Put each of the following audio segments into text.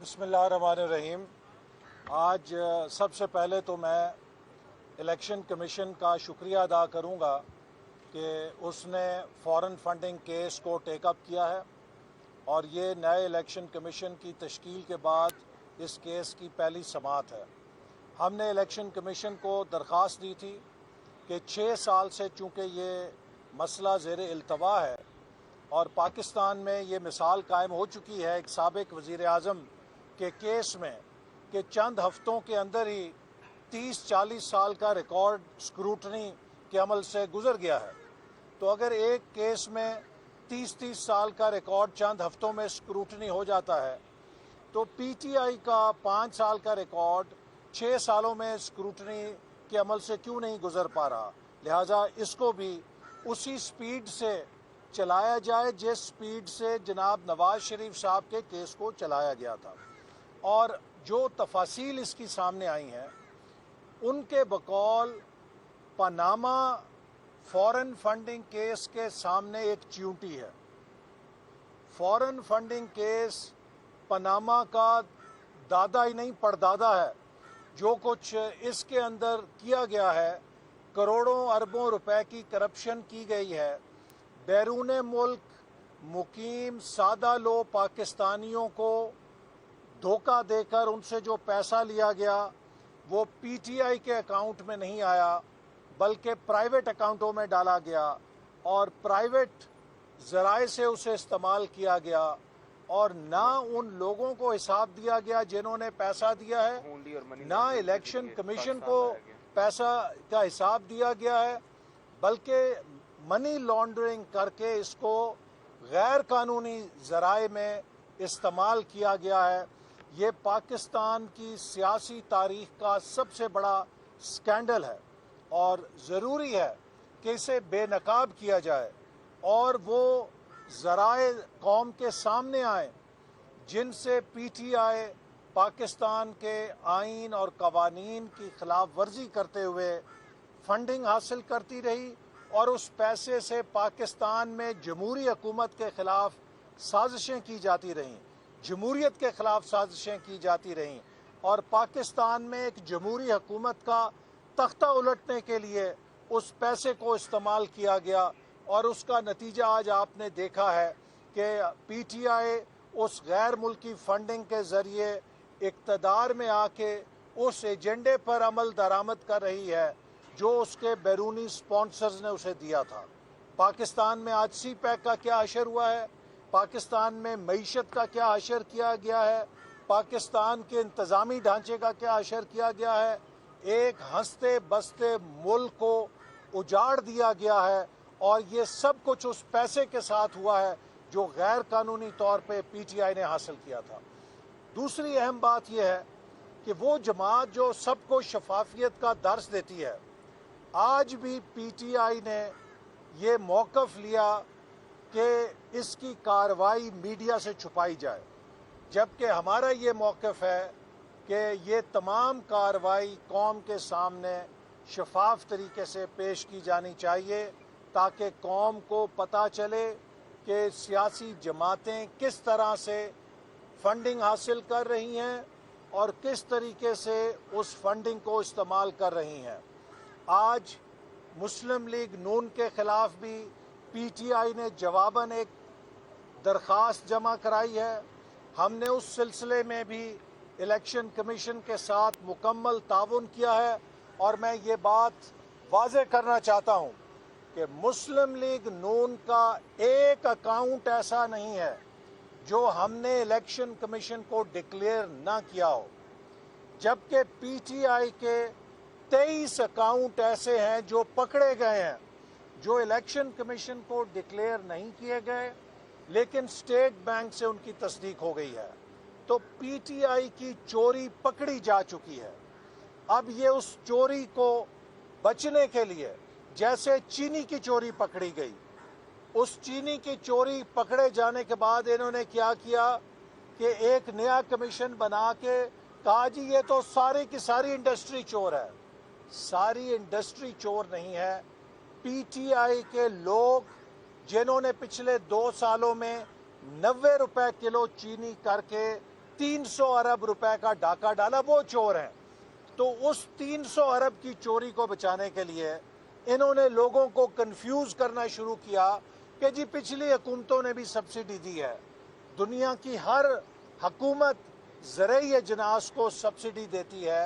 बिस्मिल्लाहिर्रहमानिर्रहीम। आज सबसे पहले तो मैं इलेक्शन कमीशन का शुक्रिया अदा करूंगा कि उसने फ़ॉरेन फंडिंग केस को टेक अप किया है और ये नए इलेक्शन कमीशन की तश्कील के बाद इस केस की पहली समाअत है। हमने इलेक्शन कमीशन को दरख्वास्त दी थी कि 6 साल से चूँकि ये मसला ज़ेर इल्तवा है और पाकिस्तान में ये मिसाल कायम हो चुकी है एक साबिक वज़ीर आज़म के केस में कि चंद हफ्तों के अंदर ही 30-40 साल का रिकॉर्ड स्क्रूटनी के अमल से गुजर गया है। तो अगर एक केस में 30-30 साल का रिकॉर्ड चंद हफ्तों में स्क्रूटनी हो जाता है तो पीटीआई का 5 साल का रिकॉर्ड 6 सालों में स्क्रूटनी के अमल से क्यों नहीं गुजर पा रहा। लिहाजा इसको भी उसी स्पीड से चलाया जाए जिस स्पीड से जनाब नवाज शरीफ साहब के केस को चलाया गया था। और जो तफासील इसकी सामने आई हैं उनके बकौल पनामा फॉरेन फंडिंग केस के सामने एक च्यूंटी है। फॉरेन फंडिंग केस पनामा का दादा ही नहीं परदादा है। जो कुछ इसके अंदर किया गया है, करोड़ों अरबों रुपए की करप्शन की गई है। बैरून मुल्क मुकीम सादा लो पाकिस्तानियों को धोखा देकर उनसे जो पैसा लिया गया वो पीटीआई के अकाउंट में नहीं आया बल्कि प्राइवेट अकाउंटों में डाला गया और प्राइवेट ज़राए से उसे इस्तेमाल किया गया और ना उन लोगों को हिसाब दिया गया जिन्होंने पैसा दिया है, ना इलेक्शन कमीशन को पैसा का हिसाब दिया गया है, बल्कि मनी लॉन्ड्रिंग करके इसको गैर कानूनी ज़राए में इस्तेमाल किया गया है। ये पाकिस्तान की सियासी तारीख का सबसे बड़ा स्कैंडल है और ज़रूरी है कि इसे बेनकाब किया जाए और वो ज़राए कौम के सामने आए जिनसे पीटीआई पाकिस्तान के आइन और कवानीन की खिलाफ वर्जी करते हुए फंडिंग हासिल करती रही और उस पैसे से पाकिस्तान में जमहूरी हुकूमत के ख़िलाफ़ साजिशें की जाती रहीं, जमहूरियत के ख़िलाफ़ साजिशें की जाती रहीं और पाकिस्तान में एक जमहूरी हुकूमत का तख्ता उलटने के लिए उस पैसे को इस्तेमाल किया गया और उसका नतीजा आज आपने देखा है कि पीटीआई उस गैर मुल्की फंडिंग के ज़रिए इक़्तिदार में आके उस एजेंडे पर अमल दरामद कर रही है जो उसके बैरूनी स्पॉन्सर्स ने उसे दिया था। पाकिस्तान में आज सी पैक का क्या असर हुआ है, पाकिस्तान में मईशत का क्या असर किया गया है, पाकिस्तान के इंतज़ामी ढांचे का क्या असर किया गया है। एक हंसते बसते मुल्क को उजाड़ दिया गया है और ये सब कुछ उस पैसे के साथ हुआ है जो गैर कानूनी तौर पे पीटीआई ने हासिल किया था। दूसरी अहम बात यह है कि वो जमात जो सबको शफाफियत का दर्स देती है, आज भी पीटीआई ने ये मौक़िफ़ लिया कि इसकी कार्रवाई मीडिया से छुपाई जाए, जबकि हमारा ये मौक़िफ़ है कि ये तमाम कार्रवाई कौम के सामने शफाफ तरीके से पेश की जानी चाहिए ताकि कौम को पता चले कि सियासी जमातें किस तरह से फंडिंग हासिल कर रही हैं और किस तरीके से उस फंडिंग को इस्तेमाल कर रही हैं। आज मुस्लिम लीग नून के ख़िलाफ़ भी पीटीआई ने जवाबन एक दरख्वास्त जमा कराई है। हमने उस सिलसिले में भी इलेक्शन कमीशन के साथ मुकम्मल ताउन किया है और मैं ये बात वाज़ेह करना चाहता हूँ कि मुस्लिम लीग नून का एक अकाउंट ऐसा नहीं है जो हमने इलेक्शन कमीशन को डिक्लेयर ना किया हो, जबकि पीटीआई के 23 अकाउंट ऐसे हैं जो पकड़े गए हैं जो इलेक्शन कमीशन को डिक्लेयर नहीं किए गए लेकिन स्टेट बैंक से उनकी तस्दीक हो गई है। तो पीटीआई की चोरी पकड़ी जा चुकी है। अब ये उस चोरी को बचने के लिए, जैसे चीनी की चोरी पकड़ी गई, उस चीनी की चोरी पकड़े जाने के बाद इन्होंने क्या किया कि एक नया कमीशन बना के कहा जी ये तो सारी की सारी इंडस्ट्री चोर है। सारी इंडस्ट्री चोर नहीं है। पीटीआई के लोग जिन्होंने पिछले 2 सालों में 90 रुपए किलो चीनी करके 300 अरब रुपए का डाका डाला, वो चोर हैं। तो उस 300 अरब की चोरी को बचाने के लिए इन्होंने लोगों को कंफ्यूज करना शुरू किया कि जी पिछली हुकूमतों ने भी सब्सिडी दी है। दुनिया की हर हुकूमत ज़राई अजनास को सब्सिडी देती है।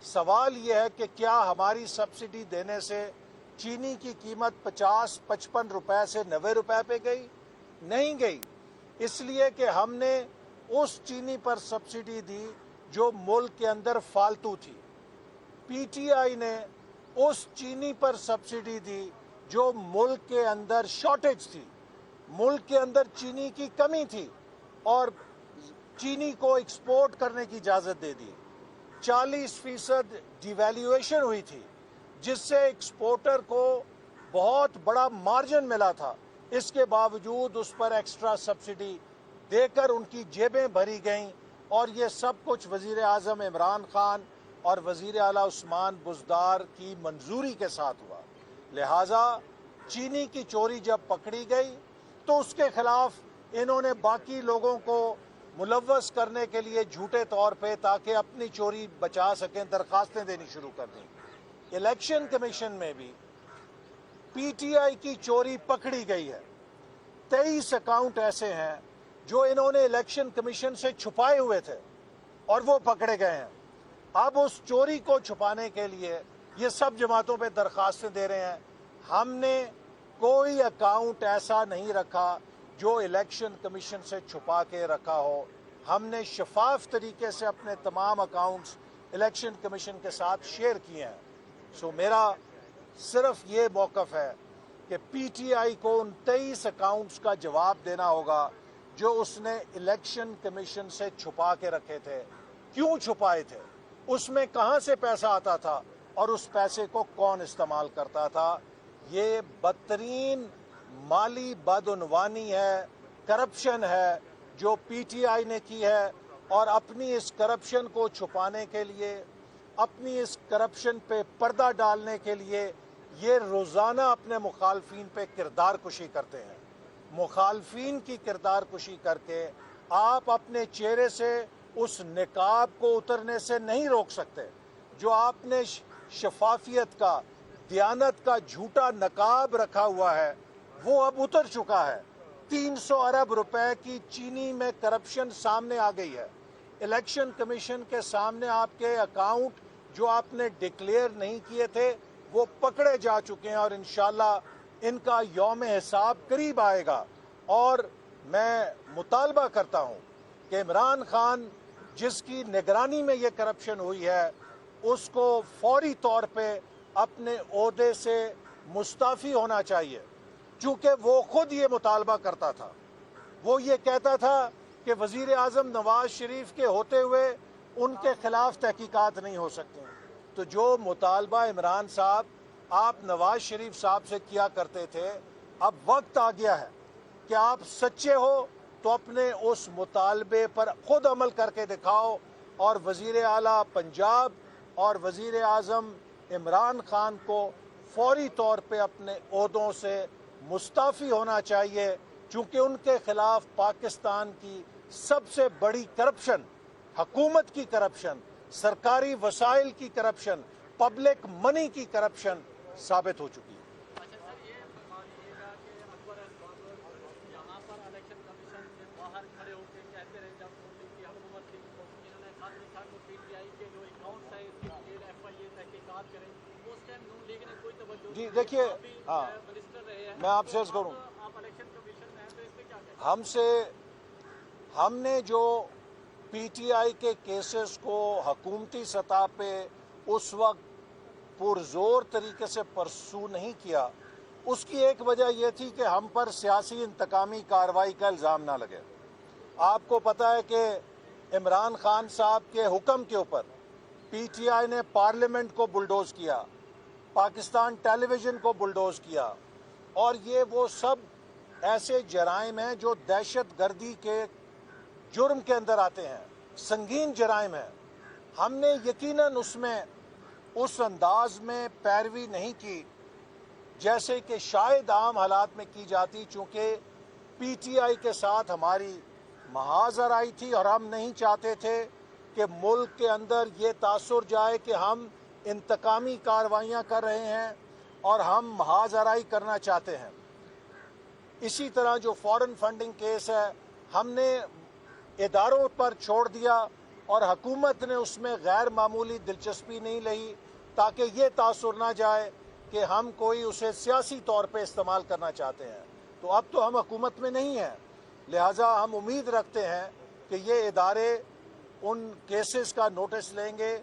सवाल यह है कि क्या हमारी सब्सिडी देने से चीनी की कीमत 50-55 रुपए से 90 रुपए पे गई? नहीं गई, इसलिए कि हमने उस चीनी पर सब्सिडी दी जो मुल्क के अंदर फालतू थी। पीटीआई ने उस चीनी पर सब्सिडी दी जो मुल्क के अंदर शॉर्टेज थी, मुल्क के अंदर चीनी की कमी थी, और चीनी को एक्सपोर्ट करने की इजाज़त दे दी। 40% डिवैल्यूएशन हुई थी, जिससे एक्सपोर्टर को बहुत बड़ा मार्जिन मिला था। इसके बावजूद उस पर एक्स्ट्रा सब्सिडी देकर उनकी जेबें भरी गईं, और ये सब कुछ वज़ीर आज़म इमरान खान और वज़ीर आला उस्मान बुज़दार की मंजूरी के साथ हुआ। लिहाजा चीनी की चोरी जब पकड़ी गई तो उसके खिलाफ इन्होंने बाकी लोगों को मुलव्वस करने के लिए झूठे तौर पे, ताकि अपनी चोरी बचा सकें, दरखास्तें देनी शुरू कर दी। इलेक्शन कमीशन में भी पीटीआई की चोरी पकड़ी गई है। 23 अकाउंट ऐसे हैं जो इन्होंने इलेक्शन कमीशन से छुपाए हुए थे और वो पकड़े गए हैं। अब उस चोरी को छुपाने के लिए ये सब जमातों पे दरखास्तें दे रहे हैं। हमने कोई अकाउंट ऐसा नहीं रखा जो इलेक्शन कमीशन से छुपा के रखा हो। हमने शफाफ तरीके से अपने तमाम अकाउंट्स इलेक्शन कमीशन के साथ शेयर किए हैं। सो मेरा सिर्फ ये मौक़िफ़ है कि पीटीआई को उन 23 अकाउंट्स का जवाब देना होगा जो उसने इलेक्शन कमीशन से छुपा के रखे थे। क्यों छुपाए थे, उसमें कहाँ से पैसा आता था और उस पैसे को कौन इस्तेमाल करता था। ये बदतरीन माली बदउनवानी है, करप्शन है जो पीटीआई ने की है, और अपनी इस करप्शन को छुपाने के लिए, अपनी इस करप्शन पे पर्दा डालने के लिए ये रोज़ाना अपने मुखालफीन पे किरदार कुशी करते हैं। मुखालफीन की किरदार कुशी करके आप अपने चेहरे से उस निकाब को उतरने से नहीं रोक सकते। जो आपने शफाफियत का, दियानत का झूठा नकाब रखा हुआ है, वो अब उतर चुका है। 300 अरब रुपए की चीनी में करप्शन सामने आ गई है। इलेक्शन कमीशन के सामने आपके अकाउंट जो आपने डिक्लेयर नहीं किए थे वो पकड़े जा चुके हैं, और इंशाल्लाह इनका यौम हिसाब करीब आएगा। और मैं मुतालबा करता हूँ कि इमरान खान जिसकी निगरानी में ये करप्शन हुई है, उसको फौरी तौर पे अपने ओहदे से मुस्ताफ़ी होना चाहिए, चूँकि वो खुद ये मुतालबा करता था। वो ये कहता था कि वज़ीर आज़म नवाज शरीफ के होते हुए उनके खिलाफ तहकीकात नहीं हो सकती। तो जो मुतालबा इमरान साहब आप नवाज शरीफ साहब से किया करते थे, अब वक्त आ गया है कि आप सच्चे हो तो अपने उस मुतालबे पर खुद अमल करके दिखाओ, और वज़ीर आला पंजाब और वज़ीर आज़म इमरान खान को फौरी तौर पे अपने ओहदों से मुस्ताफ़ी होना चाहिए, चूँकि उनके खिलाफ पाकिस्तान की सबसे बड़ी करप्शन, हुकूमत की करप्शन, सरकारी वसाइल की करप्शन, पब्लिक मनी की करप्शन साबित हो चुकी है। अच्छा सर, ये मानिएगा कि अकबर यहाँ पर इलेक्शन कमीशन के बाहर खड़े होकर कहते रहे जब मोदी की हुकूमत थी, इन्होंने खत लिखा कि पीटीआई के जो अकाउंट्स है इसकी FIA तहकीकात करें। उस टाइम नून लीग ने कोई तवज्जो जी देखिए, हाँ, मिनिस्टर रहे हैं, मैं आपसे अर्ज करूँ, आप इलेक्शन कमीशन में हैं तो इस पे क्या कहें? हमने जो पीटीआई के केसेस को हुकूमती सतह पे उस वक्त पुरजोर तरीके से परसू नहीं किया, उसकी एक वजह यह थी कि हम पर सियासी इंतकामी कार्रवाई का इल्ज़ाम ना लगे। आपको पता है कि इमरान खान साहब के हुक्म के ऊपर पीटीआई ने पार्लियामेंट को बुलडोज़ किया, पाकिस्तान टेलीविज़न को बुलडोज़ किया, और ये वो सब ऐसे जराइम हैं जो दहशत गर्दी के जुर्म के अंदर आते हैं, संगीन जराइम है। हमने यकीनन उसमें उस अंदाज में पैरवी नहीं की जैसे कि शायद आम हालात में की जाती, चूँकि पीटीआई के साथ हमारी محاذ آئی تھی اور ہم نہیں چاہتے تھے کہ ملک کے اندر یہ تاثر جائے کہ ہم انتقامی کارروائیاں کر رہے ہیں اور ہم محاذ آرائی کرنا چاہتے ہیں۔ اسی طرح جو فارن فنڈنگ کیس ہے ہم نے اداروں پر چھوڑ دیا اور حکومت نے اس میں غیر معمولی دلچسپی نہیں لئی تاکہ یہ تاثر نہ جائے کہ ہم کوئی اسے سیاسی طور پہ استعمال کرنا چاہتے ہیں۔ تو اب تو ہم حکومت میں نہیں ہیں، لہٰذا ہم امید رکھتے ہیں کہ یہ ادارے ان کیسز کا نوٹس لیں گے،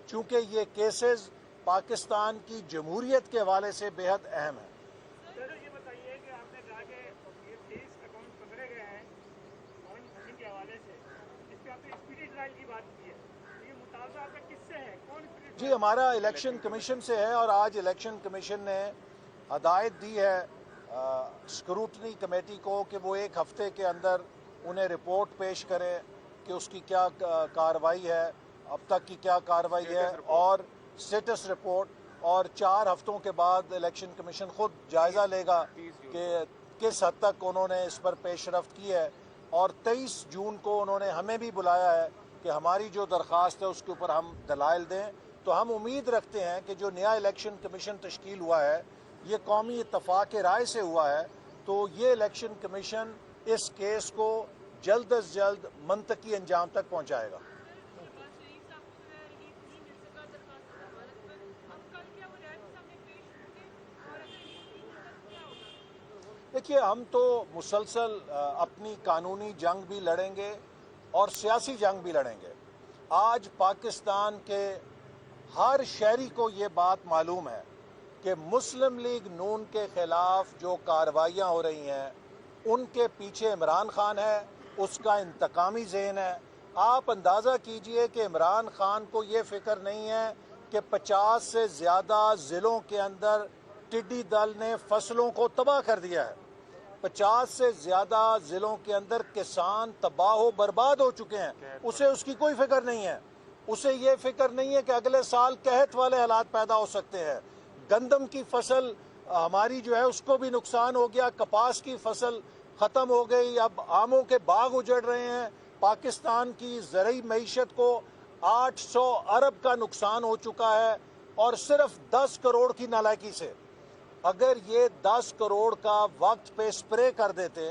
چونکہ یہ کیسز پاکستان کی جمہوریت کے حوالے سے بہت اہم ہیں۔ سر یہ بتائیے کہ آپ نے کہا کہ یہ 23 اکاؤنٹ پکڑے گئے ہیں فارن فنڈنگ کے حوالے سے، اس پہ آپ نے اسپیڈی ٹرائل کی بات کی ہے، یہ مطالبہ آپ کا کس سے ہے؟ کون اسپیڈی جی ہمارا الیکشن کمیشن سے ہے، اور آج الیکشن کمیشن نے ہدایت دی ہے اسکروٹنی کمیٹی کو کہ وہ 1 ہفتے کے اندر انہیں رپورٹ پیش کرے کہ اس کی کیا کارروائی ہے، اب تک کی کیا کارروائی ہے، اور سٹیٹس رپورٹ، اور 4 ہفتوں کے بعد الیکشن کمیشن خود جائزہ لے گا کہ کس حد تک انہوں نے اس پر پیش رفت کی ہے، اور 23 جون کو انہوں نے ہمیں بھی بلایا ہے کہ ہماری جو درخواست ہے اس کے اوپر ہم دلائل دیں۔ تو ہم امید رکھتے ہیں کہ جو نیا الیکشن کمیشن تشکیل ہوا ہے یہ قومی اتفاق رائے سے ہوا ہے، تو یہ الیکشن کمیشن اس کیس کو جلد از جلد منطقی انجام تک پہنچائے گا۔ دیکھیے ہم تو مسلسل اپنی قانونی جنگ بھی لڑیں گے اور سیاسی جنگ بھی لڑیں گے۔ آج پاکستان کے ہر شہری کو یہ بات معلوم ہے کہ مسلم لیگ نون کے خلاف جو کارروائیاں ہو رہی ہیں ان کے پیچھے عمران خان ہے، اس کا انتقامی ذہن ہے۔ آپ اندازہ کیجئے کہ عمران خان کو یہ فکر نہیں ہے کہ 50 سے زیادہ ضلعوں کے اندر ٹڈی دل نے فصلوں کو تباہ کر دیا ہے۔ 50 سے زیادہ ضلعوں کے اندر کسان تباہ و برباد ہو چکے ہیں، اسے اس کی کوئی فکر نہیں ہے۔ اسے یہ فکر نہیں ہے کہ اگلے سال قحط والے حالات پیدا ہو سکتے ہیں۔ گندم کی فصل ہماری جو ہے اس کو بھی نقصان ہو گیا، کپاس کی فصل ختم ہو گئی، اب آموں کے باغ اجڑ رہے ہیں۔ پاکستان کی زرعی معیشت کو 800 ارب کا نقصان ہو چکا ہے، اور صرف 10 کروڑ کی نالائکی سے اگر یہ 10 کروڑ کا وقت پہ سپرے کر دیتے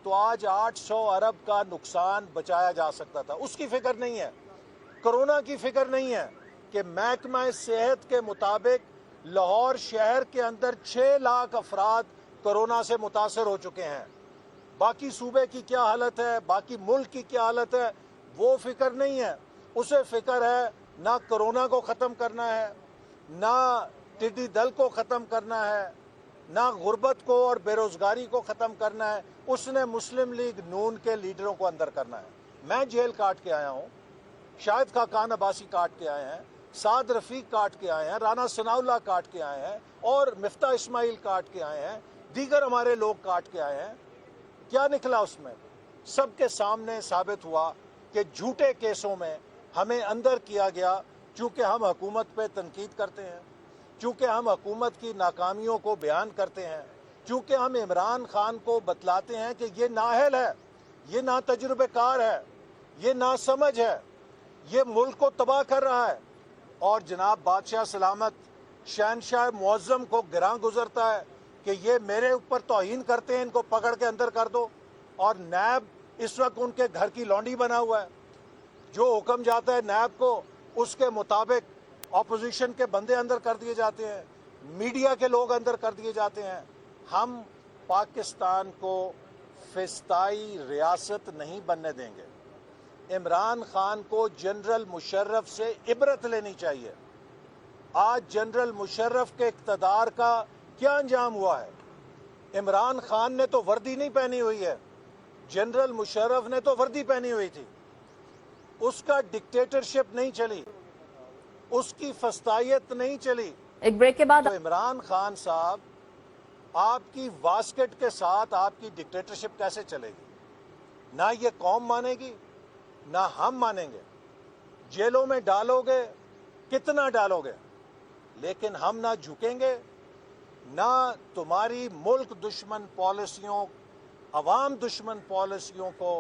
تو آج 800 ارب کا نقصان بچایا جا سکتا تھا۔ اس کی فکر نہیں ہے، کرونا کی فکر نہیں ہے کہ محکمہ صحت کے مطابق لاہور شہر کے اندر 6 لاکھ افراد کرونا سے متاثر ہو چکے ہیں۔ باقی صوبے کی کیا حالت ہے، باقی ملک کی کیا حالت ہے، وہ فکر نہیں ہے۔ اسے فکر ہے نہ کرونا کو ختم کرنا ہے، نہ ٹڈی دل کو ختم کرنا ہے، نہ غربت کو اور بے روزگاری کو ختم کرنا ہے۔ اس نے مسلم لیگ نون کے لیڈروں کو اندر کرنا ہے۔ میں جیل کاٹ کے آیا ہوں، شاہد خاقان عباسی کاٹ کے آئے ہیں، سعد رفیق کاٹ کے آئے ہیں، رانا ثناء اللہ کاٹ کے آئے ہیں، اور مفتاح اسماعیل کاٹ کے آئے ہیں، دیگر ہمارے لوگ کاٹ کے آئے ہیں۔ کیا نکلا اس میں؟ سب کے سامنے ثابت ہوا کہ جھوٹے کیسوں میں ہمیں اندر کیا گیا، چونکہ ہم حکومت پہ تنقید کرتے ہیں، چونکہ ہم حکومت کی ناکامیوں کو بیان کرتے ہیں، چونکہ ہم عمران خان کو بتلاتے ہیں کہ یہ نااہل ہے، یہ نا تجربہ کار ہے، یہ نا سمجھ ہے، یہ ملک کو تباہ کر رہا ہے۔ اور جناب بادشاہ سلامت شہنشاہ معظم کو گراں گزرتا ہے کہ یہ میرے اوپر توہین کرتے ہیں، ان کو پکڑ کے اندر کر دو، اور نیب اس وقت ان کے گھر کی لونڈی بنا ہوا ہے۔ جو حکم جاتا ہے نیب کو اس کے مطابق اپوزیشن کے بندے اندر کر دیے جاتے ہیں، میڈیا کے لوگ اندر کر دیے جاتے ہیں۔ ہم پاکستان کو فسطائی ریاست نہیں بننے دیں گے۔ عمران خان کو جنرل مشرف سے عبرت لینی چاہیے۔ آج جنرل مشرف کے اقتدار کا کیا انجام ہوا ہے؟ عمران خان نے تو وردی نہیں پہنی ہوئی ہے، جنرل مشرف نے تو وردی پہنی ہوئی تھی۔ اس کا ڈکٹیٹرشپ نہیں چلی، اس کی فسطائیت نہیں چلی۔ ایک بریک کے بعد تو عمران خان صاحب آپ کی واسکٹ کے ساتھ آپ کی ڈکٹیٹرشپ کیسے چلے گی؟ نہ یہ قوم مانے گی، نہ ہم مانیں گے۔ جیلوں میں ڈالو گے، کتنا ڈالو گے، لیکن ہم نہ جھکیں گے، نہ تمہاری ملک دشمن پالیسیوں، عوام دشمن پالیسیوں کو